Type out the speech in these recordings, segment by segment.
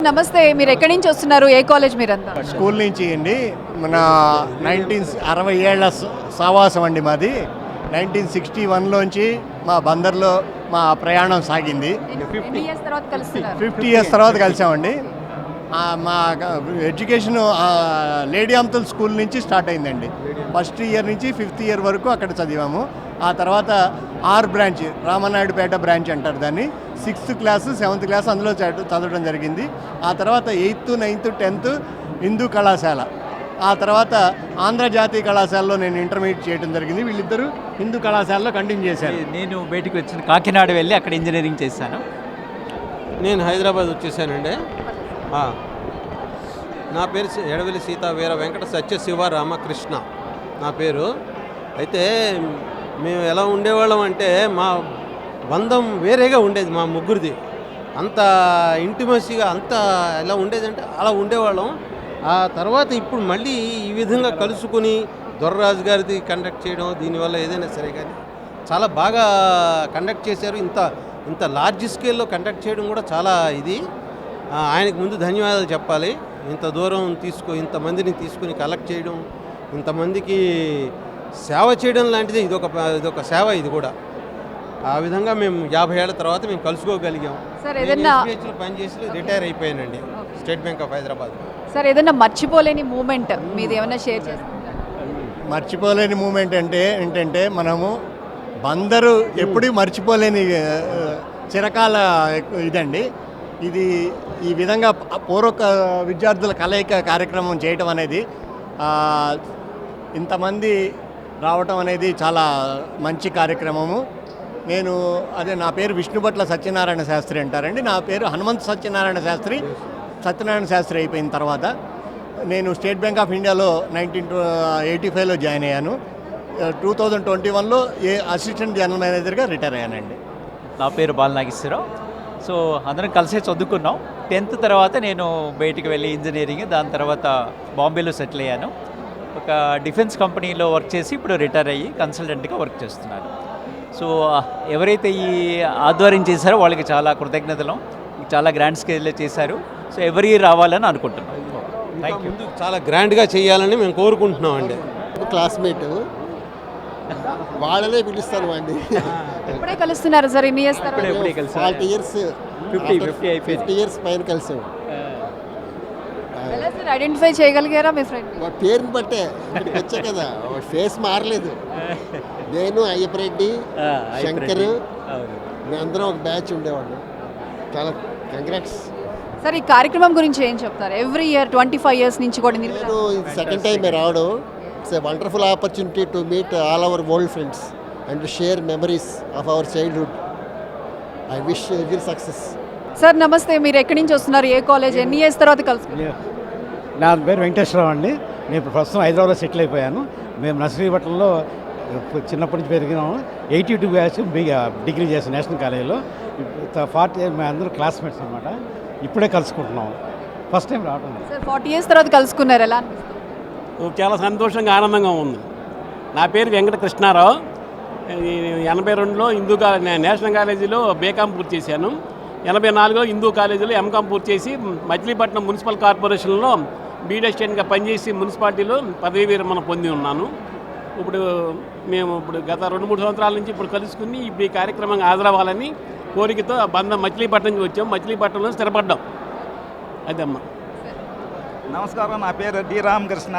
నమస్తే, మీరు ఎక్కడి నుంచి వస్తున్నారు? ఏ కాలేజ్ మీరంతా? స్కూల్ నుంచి అండి. మన 1960 ఏళ్ల సావాసం అండి మాది. 1961లోంచి మా బందర్లో మా ప్రయాణం సాగింది. 50 ఇయర్స్ తర్వాత కలిసామండి. మా ఎడ్యుకేషన్ లేడీ అమ్తల్ స్కూల్ నుంచి స్టార్ట్ అయిందండి. ఫస్ట్ ఇయర్ నుంచి 5th ఇయర్ వరకు అక్కడ చదివాము. ఆ తర్వాత బ్రాంచ్, రామనాయుడుపేట బ్రాంచ్ అంటారు దాన్ని. 6th క్లాస్ 7th క్లాస్ అందులో చదవడం జరిగింది. ఆ తర్వాత 8th 9th 10th హిందూ కళాశాల. ఆ తర్వాత ఆంధ్ర జాతీయ కళాశాలలో నేను ఇంటర్మీడియట్ చేయడం జరిగింది. వీళ్ళిద్దరూ హిందూ కళాశాలలో కంటిన్యూ చేశారు. నేను బయటకు వచ్చిన కాకినాడ వెళ్ళి అక్కడ ఇంజనీరింగ్ చేశాను. నేను హైదరాబాద్ వచ్చేసానండి. నా పేరు ఎడవెల్లి సీతా వీర వెంకట సత్య శివ రామకృష్ణ నా పేరు. అయితే మేము ఎలా ఉండేవాళ్ళం అంటే మా బంధం వేరేగా ఉండేది మా ముగ్గురిది. అంత ఇంటిమసీగా అంత ఎలా ఉండేదంటే అలా ఉండేవాళ్ళం. ఆ తర్వాత ఇప్పుడు మళ్ళీ ఈ విధంగా కలుసుకుని దొర్రాజు గారిది కండక్ట్ చేయడం, దీనివల్ల ఏదైనా సరే కానీ చాలా బాగా కండక్ట్ చేశారు. ఇంత లార్జ్ స్కేల్లో కండక్ట్ చేయడం కూడా చాలా ఇది. ఆయనకు ముందు ధన్యవాదాలు చెప్పాలి. ఇంత దూరం ఇంతమందిని తీసుకుని కలెక్ట్ చేయడం, ఇంతమందికి సేవ చేయడం లాంటిది ఇదొక సేవ. ఇది కూడా ఆ విధంగా మేము 50 ఏళ్ల తర్వాత మేము కలుసుకోగలిగాం. పనిచేసి రిటైర్ అయిపోయానండి state bank of Hyderabad. Sir, ఏదైనా మర్చిపోలేని మూమెంట్ మీది ఏమైనా షేర్ చేస్తారా? మర్చిపోలేని మూమెంట్ అంటే ఏంటంటే మనము బందరు ఎప్పుడూ మర్చిపోలేని చిరకాల ఇదండి ఇది. ఈ విధంగా పూర్వ విద్యార్థుల కలయిక కార్యక్రమం చేయటం అనేది, ఇంతమంది రావటం అనేది చాలా మంచి కార్యక్రమము. నా పేరు విష్ణుభట్ల సత్యనారాయణ శాస్త్రి అంటారండి. నా పేరు హనుమంత్ సత్యనారాయణ శాస్త్రి అయిపోయిన తర్వాత నేను స్టేట్ బ్యాంక్ ఆఫ్ ఇండియాలో 1985లో జాయిన్ అయ్యాను. 2021లో అసిస్టెంట్ జనరల్ మేనేజర్గా రిటైర్ అయ్యానండి. నా పేరు బాలనాగేశ్వరరావు. సో అందరం కలిసే చదువుకున్నాం. 10th తర్వాత నేను బయటికి వెళ్ళి ఇంజనీరింగ్, దాని తర్వాత బాంబేలో సెటిల్ అయ్యాను. ఒక డిఫెన్స్ కంపెనీలో వర్క్ చేసి ఇప్పుడు రిటైర్ అయ్యి కన్సల్టెంట్గా వర్క్ చేస్తున్నాను. సో ఎవరైతే ఈ ఆధ్వర్యం చేశారో వాళ్ళకి చాలా కృతజ్ఞతలు. చాలా గ్రాండ్ స్కేల్లో చేశారు. సో ఎవరి రావాలని అనుకుంటున్నాం. Thank you. చాలా గ్రాండ్గా చేయాలని మేము కోరుకుంటున్నాం అండి. క్లాస్మేట్ వాళ్ళనే పిలుస్తాను అండి. ఇప్పుడే కలుస్తున్నారు సార్? ఇన్ని ఇయర్స్ తర్వాత 40 ఇయర్స్ 50 ఇయర్స్ పైన కలిసాం. ఐడెంటిఫై చేయగలిగారా మీ ఫ్రెండ్? పేరుని బట్టే ఇక్కడికి వచ్చా కదా, ఫేస్ మారలేదు. నేను అయ్యప్పరెడ్డి, శంకర్, మేమందరం ఒక బ్యాచ్ ఉండేవాళ్ళు. చాలా కంగ్రాట్స్ సార్. ఈ కార్యక్రమం గురించి ఏం చెప్తారు? ఎవ్రీ ఇయర్ 25 ఇయర్స్ నుంచి కూడా నేను ఇది సెకండ్ టైం రావడం. It's a wonderful opportunity to meet all our old friends and share memories of our childhood. I wish every success. Sir నమస్తే, మీరు ఎక్కడి నుంచి వస్తున్నారు? ఏ కాలేజ్? ఎన్ని ఇయర్స్ తర్వాత కలుసుకున్నారు? నా పేరు వెంకటేశ్వరరావు అండి. నేను ఇప్పుడు ప్రస్తుతం హైదరాబాద్లో సెటిల్ అయిపోయాను. మేము నర్సరీపట్నంలో చిన్నప్పటి నుంచి పెరిగినాము. 82 బ్యాచ్ డిగ్రీ చేసాం నేషనల్ కాలేజీలో. 40 మేము అందరూ క్లాస్మేట్స్ అనమాట. ఇప్పుడే కలుసుకుంటున్నాం. ఫస్ట్ టైం రావటం. సార్ 40 ఇయర్స్ తర్వాత కలుసుకున్నారు, ఎలా అనిపిస్తుంది? చాలా సంతోషంగా ఆనందంగా ఉంది. నా పేరు వెంకట కృష్ణారావు. 82లో హిందూ నేషనల్ కాలేజీలో బీకామ్ పూర్తి చేశాను. 84లో హిందూ కాలేజీలో ఎంకామ్ పూర్తి చేసి మచిలీపట్నం మున్సిపల్ కార్పొరేషన్లో బీడ్ అసిస్టెంట్గా పనిచేసి మున్సిపాలిటీలో పదవీ విరమణ పొంది ఉన్నాను. మేము గత 2-3 సంవత్సరాల నుంచి ఇప్పుడు కలుసుకుని ఇప్పుడు ఈ కార్యక్రమంగా హాజరవ్వాలని కోరికతో మచిలీపట్నం నుంచి వచ్చాం. మచిలీపట్నంలో స్థిరపడ్డాం. అదమ్మా. నమస్కారం, నా పేరు డి రామకృష్ణ.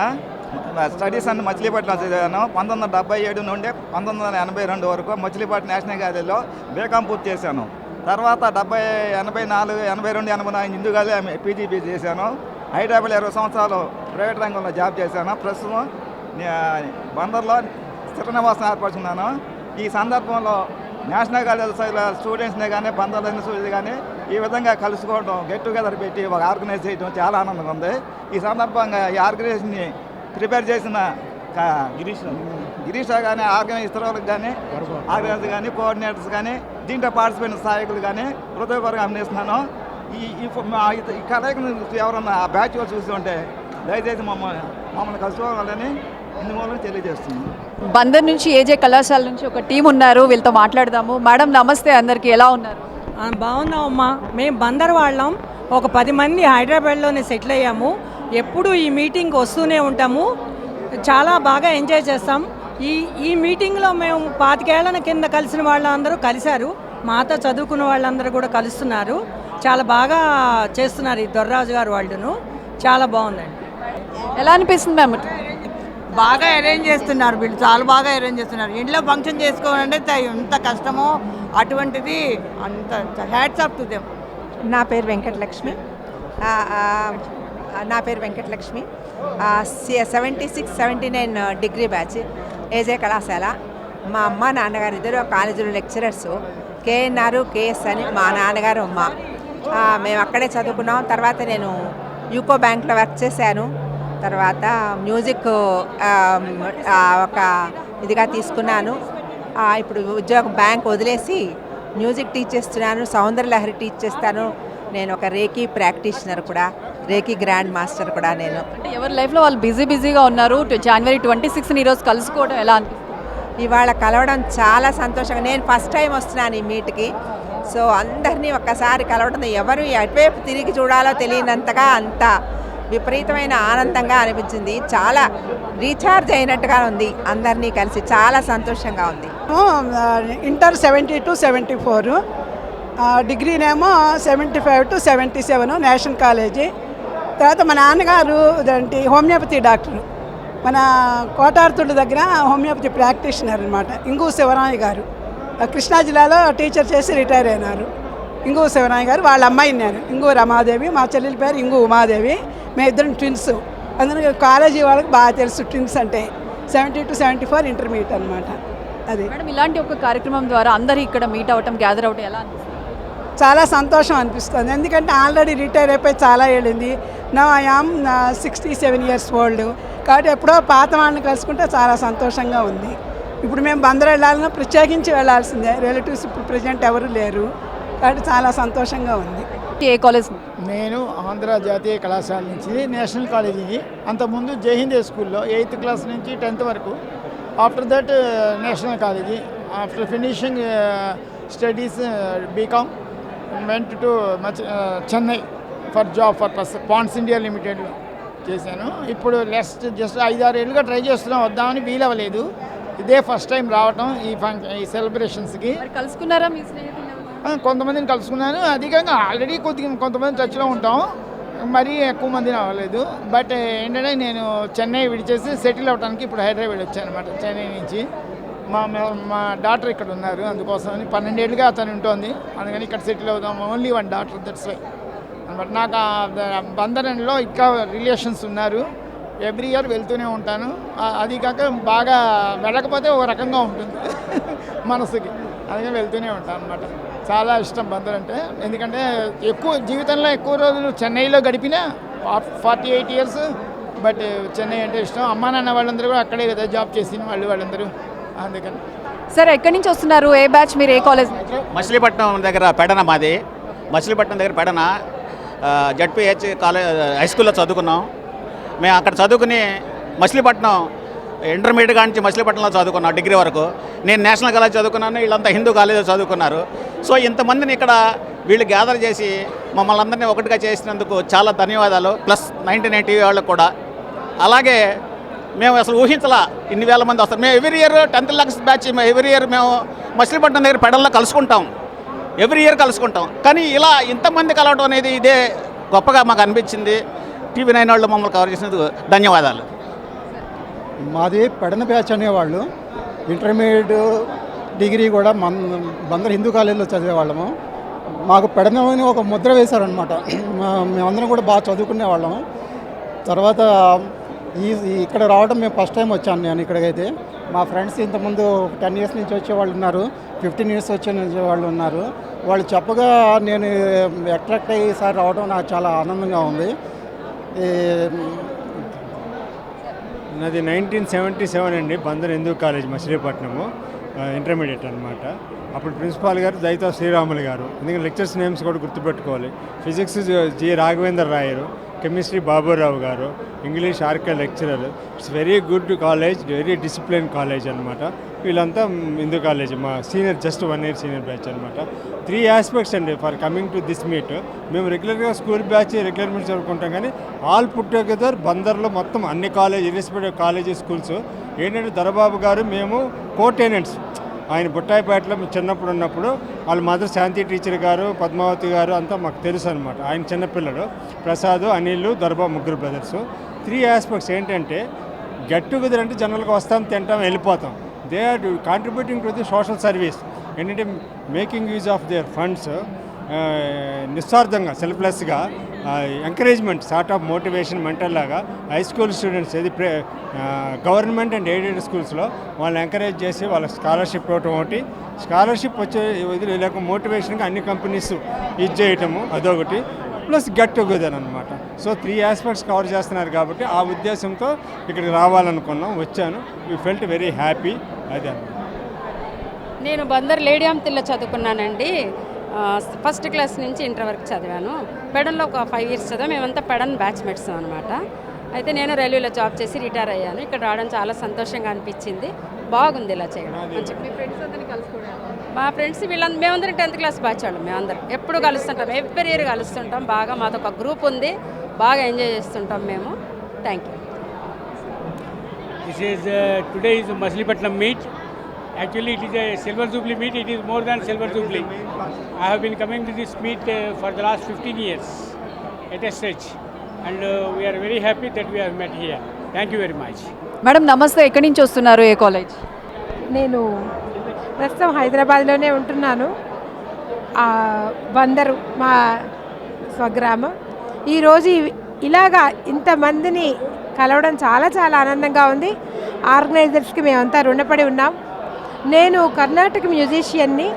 స్టడీస్ అన్ని మచిలీపట్నం చదివాను. 1977 నుండి 1982 వరకు మచిలీపట్నం నేషనల్ కాలేజీలో బీకామ్ పూర్తి చేశాను. తర్వాత 84, 82, 84 హిందూ కాలేజీ పీజీపీ చేశాను. హైదరాబాద్ 20 సంవత్సరాలు ప్రైవేట్ రంగంలో జాబ్ చేశాను. ప్రస్తుతం బందర్లో స్థిర నివాసం ఏర్పరుచుకున్నాను. ఈ సందర్భంలో నేషనల్ కాలేజ్ స్టూడెంట్స్ని కానీ బందర్లో స్టూడెంట్స్ కానీ ఈ విధంగా కలుసుకోవడం, గెట్ టుగెదర్ పెట్టి ఒక ఆర్గనైజ్ చేయడం చాలా ఆనందంగా ఉంది. ఈ సందర్భంగా ఈ ఆర్గనైజేషన్ని ప్రిపేర్ చేసిన గిరీష్ కానీ ఇతరులకు కానీ ఆర్గనైజర్స్ కానీ కోఆర్డినేటర్స్ కానీ దీంట్లో పార్టిసిపేట్ సహాయకులు కానీ హృదయపూర్వకంగా అభినందిస్తున్నాను. ఈ కార్యక్రమం ఎవరన్నా ఆ బ్యాచ్ చూసి ఉంటే దయచేసి మమ్మల్ని కలుసుకోవాలని ఇందుమూలంగా తెలియజేస్తున్నాను. బందర్ నుంచి ఏజే కళాశాల నుంచి ఒక టీం ఉన్నారు, వీళ్ళతో మాట్లాడదాము. మేడం నమస్తే, అందరికీ ఎలా ఉన్నారు? బాగున్నామమ్మా. మేము బందర్ వాళ్ళం. ఒక 10 మంది హైదరాబాద్లోనే సెటిల్ అయ్యాము. ఎప్పుడు ఈ మీటింగ్ వస్తూనే ఉంటాము. చాలా బాగా ఎంజాయ్ చేస్తాం. ఈ మీటింగ్లో మేము 25 ఏళ్ల కింద కలిసిన వాళ్ళందరూ కలిశారు. మాతో చదువుకున్న వాళ్ళందరూ కూడా కలుస్తున్నారు. చాలా బాగా చేస్తున్నారు ఈ దొర్రాజు గారు వాళ్ళను. చాలా బాగుందండి. ఎలా అనిపిస్తుంది మ్యామ్? బాగా అరేంజ్ చేస్తున్నారు వీళ్ళు, చాలా బాగా అరేంజ్ చేస్తున్నారు. ఇంట్లో ఫంక్షన్ చేసుకోవాలంటే ఎంత కష్టమో అటువంటిది అంత హ్యాట్స్ ఆఫ్ టు దెమ్. నా పేరు వెంకటలక్ష్మి. 76-79 డిగ్రీ బ్యాచ్ ఏజే కళాశాల. మా అమ్మ నాన్నగారు ఇద్దరు కాలేజీలో లెక్చరర్స్. కేఎన్ఆర్ కేఎస్ అని మా నాన్నగారు అమ్మ. మేము అక్కడే చదువుకున్నాం. తర్వాత నేను యూకో బ్యాంక్లో వర్క్ చేశాను. తర్వాత మ్యూజిక్ ఒక ఇదిగా తీసుకున్నాను. ఇప్పుడు ఉద్యోగం బ్యాంక్ వదిలేసి మ్యూజిక్ టీచ్ చేస్తున్నాను. సౌందర్యలహరి టీచ్ చేస్తాను. నేను ఒక రేకీ ప్రాక్టీషనర్ కూడా, రేకీ గ్రాండ్ మాస్టర్ కూడా నేను. అంటే ఎవరి లైఫ్లో వాళ్ళు బిజీగా ఉన్నారు. జనవరి 26 ఈరోజు కలుసుకోవడం ఎలా అనిపిస్తుంది? ఇవాళ కలవడం చాలా సంతోషంగా. నేను ఫస్ట్ టైం వస్తున్నాను ఈ మీట్కి. సో అందరినీ ఒక్కసారి కలవడం, ఎవరు ఎటువైపు తిరిగి చూడాలో తెలియనంతగా అంత విపరీతమైన ఆనందంగా అనిపించింది. చాలా రీఛార్జ్ అయినట్టుగా ఉంది. అందరినీ కలిసి చాలా సంతోషంగా ఉంది. Inter 72-74, డిగ్రీనేమో 75-77 national college. తర్వాత మా నాన్నగారు హోమియోపతి డాక్టరు. మన కోటార్తుడి దగ్గర హోమియోపతి ప్రాక్టీషనర్ అనమాట. ఇంగు శివరామయ్య గారు కృష్ణా జిల్లాలో టీచర్ చేసి రిటైర్ అయినారు. ఇంగు శివరామయ్య గారు వాళ్ళ అమ్మాయి నేను ఇంగు రమాదేవి, మా చెల్లెల పేరు ఇంగు ఉమాదేవి. మేము ఇద్దరం ట్విన్స్. అందులో కాలేజీ వాళ్ళకి బాగా తెలుసు ట్విన్స్ అంటే. 70-74 ఇంటర్మీడియట్ అనమాట. అది మేడం, ఇలాంటి ఒక కార్యక్రమం ద్వారా అందరూ ఇక్కడ మీట్ అవ్వటం, గ్యాదర్ అవ్వటం ఎలా అనిపిస్తుంది? చాలా సంతోషం అనిపిస్తుంది. ఎందుకంటే ఆల్రెడీ రిటైర్ అయిపోయి చాలా ఏళ్ళింది. నా ఐఆమ్ 67 years ఓల్డ్. కాబట్టి ఎప్పుడో పాత వాళ్ళని కలుసుకుంటే చాలా సంతోషంగా ఉంది. ఇప్పుడు మేము బందర్ వెళ్ళాలన్నా ప్రత్యేకించి వెళ్ళాల్సిందే. రిలేటివ్స్ ఇప్పుడు ప్రజెంట్ ఎవరు లేరు. కాబట్టి చాలా సంతోషంగా ఉంది. ఏ కాలేజ్? నేను ఆంధ్ర జాతీయ కళాశాల నుంచి నేషనల్ కాలేజీకి, అంతకుముందు జైహింద్ స్కూల్లో 8th క్లాస్ నుంచి 10th వరకు. After that national college. After finishing studies BCom went to Chennai for job purpose. Pond's India లిమిటెడ్లో చేశాను. ఇప్పుడు జస్ట్ 5-6 ఏళ్ళుగా ట్రై చేస్తున్నాం, వద్దామని వీలవ్వలేదు. ఇదే ఫస్ట్ టైం రావటం ఈ సెలబ్రేషన్స్కి. కలుసుకున్నారా మీ స్నేహితులు? కొంతమందిని కలుసుకున్నాను. అధికంగా ఆల్రెడీ కొంతమంది టచ్లో ఉంటాం, మరీ ఎక్కువ మందిని అవ్వలేదు. బట్ ఏంటంటే నేను చెన్నై విడిచేసి సెటిల్ అవ్వడానికి ఇప్పుడు హైదరాబాద్ వచ్చాను అనమాట. చెన్నై నుంచి మా డాక్టర్ ఇక్కడ ఉన్నారు. అందుకోసమని 12 ఏళ్ళుగా అతను ఉంటుంది. అందుకని ఇక్కడ సెటిల్ అవుతాం. ఓన్లీ 1 డాక్టర్, దట్స్ వై అనమాట. నాకు బందరంలో ఇంకా రిలేషన్స్ ఉన్నారు. ఎవ్రీ ఇయర్ వెళ్తూనే ఉంటాను. అది కాక బాగా వెళ్ళకపోతే ఒక రకంగా ఉంటుంది మనసుకి. అందుకని వెళ్తూనే ఉంటాను అనమాట. చాలా ఇష్టం బందర్ అంటే. ఎందుకంటే జీవితంలో ఎక్కువ రోజులు చెన్నైలో గడిపిన 48 years. బట్ చెన్నై అంటే ఇష్టం. అమ్మా నాన్న వాళ్ళందరూ కూడా అక్కడే కదా జాబ్ చేసిన వాళ్ళందరూ. అందుకని. సరే, ఎక్కడి నుంచి వస్తున్నారు? ఏ బ్యాచ్? మీరు ఏ కాలేజ్? మచిలీపట్నం దగ్గర పెడన మాది. మచిలీపట్నం దగ్గర పెడన జడ్పీహెచ్ కాలేజ్ హై స్కూల్లో చదువుకున్నాం. మేము అక్కడ చదువుకుని మచిలీపట్నం ఇంటర్మీడియట్ నుంచి మచిలీపట్నంలో చదువుకున్నాం డిగ్రీ వరకు. నేను నేషనల్ కాలేజ్ చదువుకున్నాను, వీళ్ళంతా హిందూ కాలేజీలో చదువుకున్నారు. సో ఇంతమందిని ఇక్కడ వీళ్ళు గ్యాదర్ చేసి మమ్మల్ని అందరినీ ఒకటిగా చేసినందుకు చాలా ధన్యవాదాలు. ప్లస్ 99 వాళ్ళకు కూడా. అలాగే మేము అసలు ఊహించలా ఇన్ని వేల మంది వస్తారు. మేము every year 10th class batch every year మేము మచిలీపట్నం దగ్గర పెడల్లో కలుసుకుంటాం. Every year కలుసుకుంటాం. కానీ ఇలా ఇంతమంది కలవడం అనేది ఇదే గొప్పగా మాకు అనిపించింది. TV9 వాళ్ళు మమ్మల్ని కవర్ చేసినందుకు ధన్యవాదాలు. మాది పెడన బ్యాచ్ అనేవాళ్ళు. ఇంటర్మీడియట్ డిగ్రీ కూడా బందర్ హిందూ కాలేజీలో చదివేవాళ్ళము. మాకు పెడనని ఒక ముద్ర వేశారనమాట. మేమందరం కూడా బాగా చదువుకునే వాళ్ళము. తర్వాత ఇక్కడ రావడం మేము ఫస్ట్ టైం వచ్చాను నేను ఇక్కడికైతే. మా ఫ్రెండ్స్ ఇంతకుముందు 10 years నుంచి వచ్చేవాళ్ళు ఉన్నారు, 15 years వచ్చే వాళ్ళు ఉన్నారు. వాళ్ళు చెప్పగా నేను అట్రాక్ట్ అయ్యి ఈసారి రావడం నాకు చాలా ఆనందంగా ఉంది. నాది 1977 అండి. బందర్ హిందూ కాలేజ్ మచిలీపట్నము, ఇంటర్మీడియట్ అనమాట. అప్పుడు ప్రిన్సిపాల్ గారు దైతా శ్రీరాములు గారు. ఎందుకంటే లెక్చర్స్ నేమ్స్ కూడా గుర్తుపెట్టుకోవాలి. ఫిజిక్స్ జి రాఘవేంద్ర రాయరు, chemistry Baburao garu, English RK lecturer. It's very good college, very discipline college అనమాట. వీళ్ళంతా హిందూ కాలేజ్, మా senior, just 1 year senior batch అనమాట. 3 aspects అండి for coming to this meet. మేము రెగ్యులర్గా స్కూల్ బ్యాచ్, రెగ్యులర్ మీట్ జరుపుకుంటాం, కానీ ఆల్ పుట్ టుగెదర్ బందర్లో మొత్తం అన్ని కాలేజ్, ఇర్రెస్పెక్టివ్ కాలేజీ, స్కూల్స్ ఏంటంటే దొరబాబు గారు మేము కో-టెనెంట్స్. ఆయన బుట్టాయిపేటలో చిన్నప్పుడు ఉన్నప్పుడు వాళ్ళ మదర్ శాంతి టీచర్ గారు, పద్మావతి గారు అంతా మాకు తెలుసు అనమాట. ఆయన చిన్నపిల్లడు, ప్రసాద్, అనిల్, దొరబాబు, ముగ్గురు బ్రదర్స్. 3 aspects ఏంటంటే గెట్ టుగెదర్ అంటే జనరల్గా వస్తాం, తింటాం, వెళ్ళిపోతాం. They are contributing to the social service. ఏంటంటే making use of their funds, నిస్వార్థంగా, సెల్ఫ్లెస్గా, encouragement, sort of motivation, mental లాగా హై స్కూల్ స్టూడెంట్స్, ఇది గవర్నమెంట్ అండ్ ఎయిడెడ్ స్కూల్స్లో వాళ్ళని ఎంకరేజ్ చేసి వాళ్ళకి స్కాలర్షిప్ ఇవ్వటం ఒకటి. స్కాలర్షిప్ వచ్చే ఇది లేక మోటివేషన్గా అన్ని కంపెనీస్ ఇది చేయటము అదొకటి, ప్లస్ గెట్ టుగెదర్ అనమాట. సో 3 aspects కవర్ చేస్తున్నారు కాబట్టి ఆ ఉద్దేశంతో ఇక్కడికి రావాలనుకున్నాం, వచ్చాను. We felt very happy. అదే నేను బందర్ లేడీ అంతిల్లో చదువుకున్నానండి. ఫస్ట్ క్లాస్ నుంచి ఇంటర్ వరకు చదివాను. పెడన్లో ఒక 5 years చదివాను. మేమంతా పెడన్ బ్యాచ్మేట్స్ అనమాట. అయితే నేను రైల్వేలో జాబ్ చేసి రిటైర్ అయ్యాను. ఇక్కడ రావడం చాలా సంతోషంగా అనిపించింది. బాగుంది ఇలా చేయడం. మా ఫ్రెండ్స్ మేమందరం 10th class బ్యాచ్ వాళ్ళు. మేమందరం ఎప్పుడు కలుస్తుంటాం, ఎవ్రీ ఇయర్ కలుస్తుంటాం. బాగా మాతో ఒక గ్రూప్ ఉంది, బాగా ఎంజాయ్ చేస్తుంటాం మేము. Thank you. This is today is Machilipatnam meet. Actually, it is a Silver Jubilee meet. It is more than Silver Jubilee. I have been coming to this meet for the last 15 years at a stretch, and we are very happy that we have met here. Thank you very much. Madam నమస్తే, ఎక్కడి నుంచి వస్తున్నారు, ఏ college? నేను ప్రస్తుతం హైదరాబాద్లోనే ఉంటున్నాను. బందరు మా స్వగ్రామం. ఈరోజు ఇలాగా ఇంతమందిని కలవడం చాలా చాలా ఆనందంగా ఉంది. ఆర్గనైజర్స్కి మేమంతా రుణపడి ఉన్నాం. నేను కర్ణాటక మ్యూజిషియన్ని.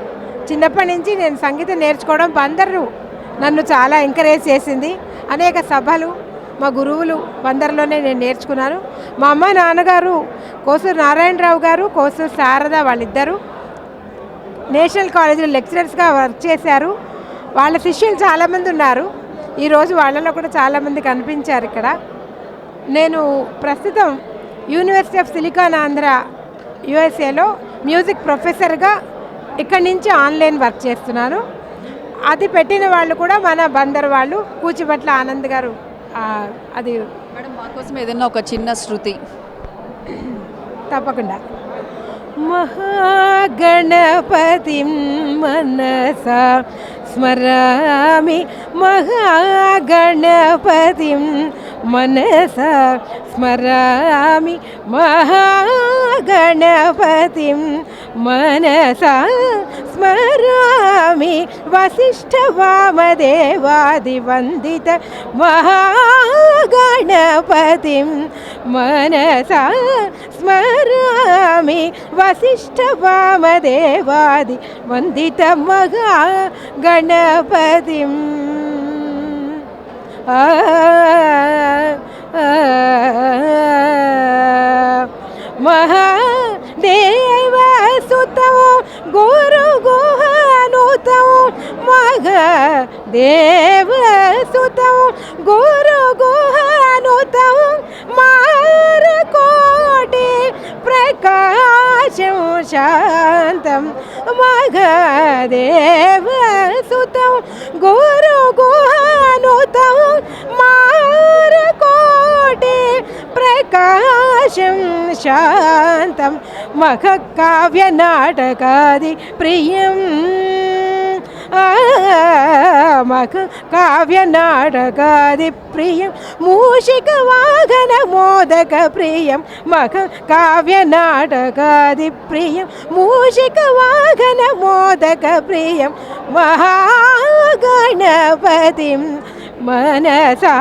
చిన్నప్పటి నుంచి నేను సంగీతం నేర్చుకోవడం బందరు నన్ను చాలా ఎంకరేజ్ చేసింది. అనేక సభలు మా గురువులు బందర్లోనే నేను నేర్చుకున్నాను. మా అమ్మ నాన్నగారు కోసూరు నారాయణరావు గారు, కోసూరు శారద, వాళ్ళిద్దరూ నేషనల్ కాలేజీలో లెక్చరర్స్గా వర్క్ చేశారు. వాళ్ళ శిష్యులు చాలామంది ఉన్నారు. ఈరోజు వాళ్ళలో కూడా చాలామంది కనిపించారు ఇక్కడ. నేను ప్రస్తుతం యూనివర్సిటీ ఆఫ్ సిలికాన్ ఆంధ్ర యుఎస్ఏలో మ్యూజిక్ ప్రొఫెసర్గా ఇక్కడి నుంచి ఆన్లైన్ వర్క్ చేస్తున్నాను. అది పెట్టిన వాళ్ళు కూడా మన బందర్ వాళ్ళు, కూచిపట్ల ఆనంద్ గారు. అది మేడం మా కోసం ఏదైనా ఒక చిన్న శృతి. తప్పకుండా. మహాగణపతిం మనసా స్మరామి, మహాగణపతిం మనసా స్మరామి, మహాగణపతిం మనసా స్మరామి, వసిష్ఠ వామదేవాది వందిత మహాగణపతిం మనసా స్మరామి, వసిష్ఠ వామదేవాది వందిత మహాగణపతిం. మహాదేవసుతం గురు గుహానుతం, మహాదేవసుతం గురు గుహానుతం, మారకోటి ప్రకాశం శాంతం, మహాదేవసుతం గురు గుహానుతం, మారకోటి ప్రకాశం శాంతం, మఖకావ్య నాటకాది ప్రియం, మఖ కావ్య నాటకాది ప్రియం, మూషిక వాహన మోదక ప్రియం, మఖ కావ్య నాటకాది ప్రియం, మూషిక వాహన మోదక ప్రియం, మహాగణపతిం మనసా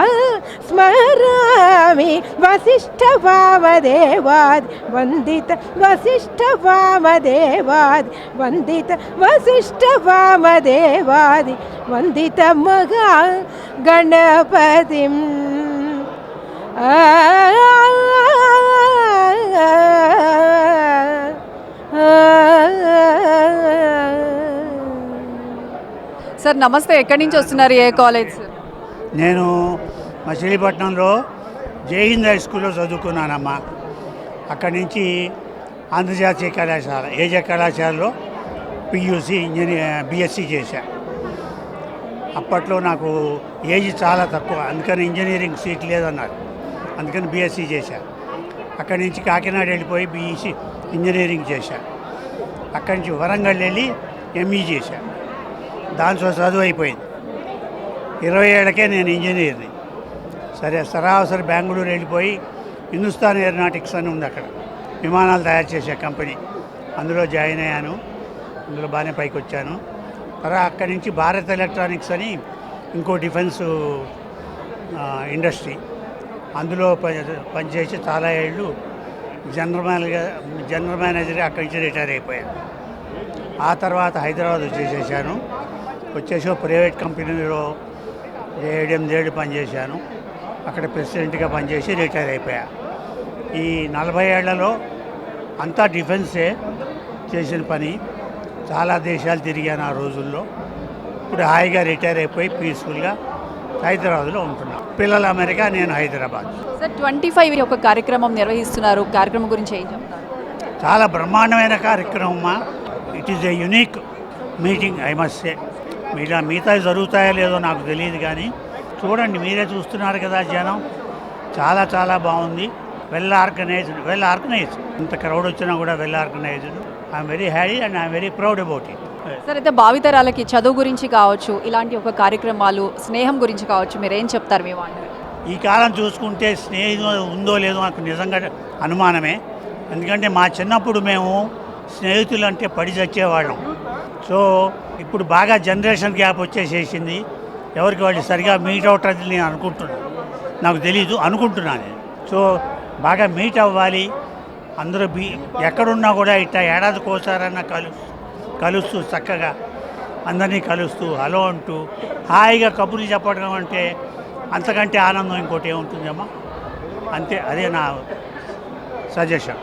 స్మరామి, వసిష్ఠ వామదేవాది వందిత, వసిష్ఠ వామదేవాది వందిత, వసిష్ఠ వామదేవాది వందిత మహా గణపతిం. సార్ నమస్తే, ఎక్కడి నుంచి వస్తున్నారు, ఏ కాలేజ్? నేను మచిలీపట్నంలో జైహింద్ హై స్కూల్లో చదువుకున్నానమ్మా. అక్కడి నుంచి ఆంధ్రజాతీయ కళాశాల ఏజే కళాశాలలో పియూసి బిఎస్సి చేశా. అప్పట్లో నాకు ఏజ్ చాలా తక్కువ, అందుకని ఇంజనీరింగ్ సీట్ లేదన్నారు, అందుకని బిఎస్సి చేశా. అక్కడి నుంచి కాకినాడ వెళ్ళిపోయి బీఈసి ఇంజనీరింగ్ చేశా. అక్కడి నుంచి వరంగల్ వెళ్ళి ఎంఈ చేశా. దాంట్లో చదువు అయిపోయింది. 20 ఏళ్ళకే నేను ఇంజనీర్ని. సరే సరాసరి బెంగళూరు వెళ్ళిపోయి హిందుస్థాన్ ఏరోనాటిక్స్ అని ఉంది, అక్కడ విమానాలు తయారు చేసే కంపెనీ, అందులో జాయిన్ అయ్యాను. అందులో బాగానే పైకి వచ్చాను. తర్వాత అక్కడి నుంచి భారత్ ఎలక్ట్రానిక్స్ అని ఇంకో డిఫెన్స్ ఇండస్ట్రీ, అందులో పనిచేసి చాలా ఏళ్ళు జనరల్ మేనేజర్ అక్కడి నుంచి రిటైర్ అయిపోయాను. ఆ తర్వాత హైదరాబాద్ వచ్చేసేసాను. వచ్చేసి ప్రైవేట్ కంపెనీలో 7-8 ఏళ్ళు పనిచేశాను. అక్కడ ప్రెసిడెంట్గా పనిచేసి రిటైర్ అయిపోయా. ఈ 40 ఏళ్లలో అంతా డిఫెన్సే చేసిన పని. చాలా దేశాలు తిరిగాను ఆ రోజుల్లో. ఇప్పుడు హాయిగా రిటైర్ అయిపోయి పీస్ఫుల్గా హైదరాబాద్లో ఉంటున్నాను. పిల్లలు అమెరికా, నేను హైదరాబాద్. సార్ 25 ఒక కార్యక్రమం నిర్వహిస్తున్నారు, కార్యక్రమం గురించి ఏం చెప్తారు? చాలా బ్రహ్మాండమైన కార్యక్రమం. It is a unique meeting, I must say. మిగతా జరుగుతాయో లేదో నాకు తెలియదు, కానీ చూడండి, మీరే చూస్తున్నారు కదా, జనం చాలా చాలా బాగుంది. Well organised. ఇంత క్రౌడ్ వచ్చినా కూడా well organised. I'm very happy and I'm very proud about it. Sir, అయితే భావితరాలకి చదువు గురించి కావచ్చు, ఇలాంటి ఒక కార్యక్రమాలు, స్నేహం గురించి కావచ్చు, మీరు ఏం చెప్తారు మీ వాళ్ళు? ఈ కాలం చూసుకుంటే స్నేహం ఉందో లేదో నాకు నిజంగా అనుమానమే. ఎందుకంటే మా చిన్నప్పుడు మేము స్నేహితులు అంటే పడి చచ్చేవాళ్ళం. సో ఇప్పుడు బాగా జనరేషన్ గ్యాప్ వచ్చేసేసింది. ఎవరికి వాళ్ళు సరిగా మీట్ అవుతుంది నేను అనుకుంటున్నాను, నాకు తెలీదు, అనుకుంటున్నాను. సో బాగా మీట్ అవ్వాలి అందరూ. ఎక్కడున్నా కూడా ఇట్లా ఏడాదికోసారన్నా కలుస్తూ చక్కగా అందరినీ కలుస్తూ హలో అంటూ హాయిగా కబుర్లు చెప్పడం అంటే అంతకంటే ఆనందం ఇంకోటి ఏముంటుందమ్మా. అంతే, అదే నా సజెషన్.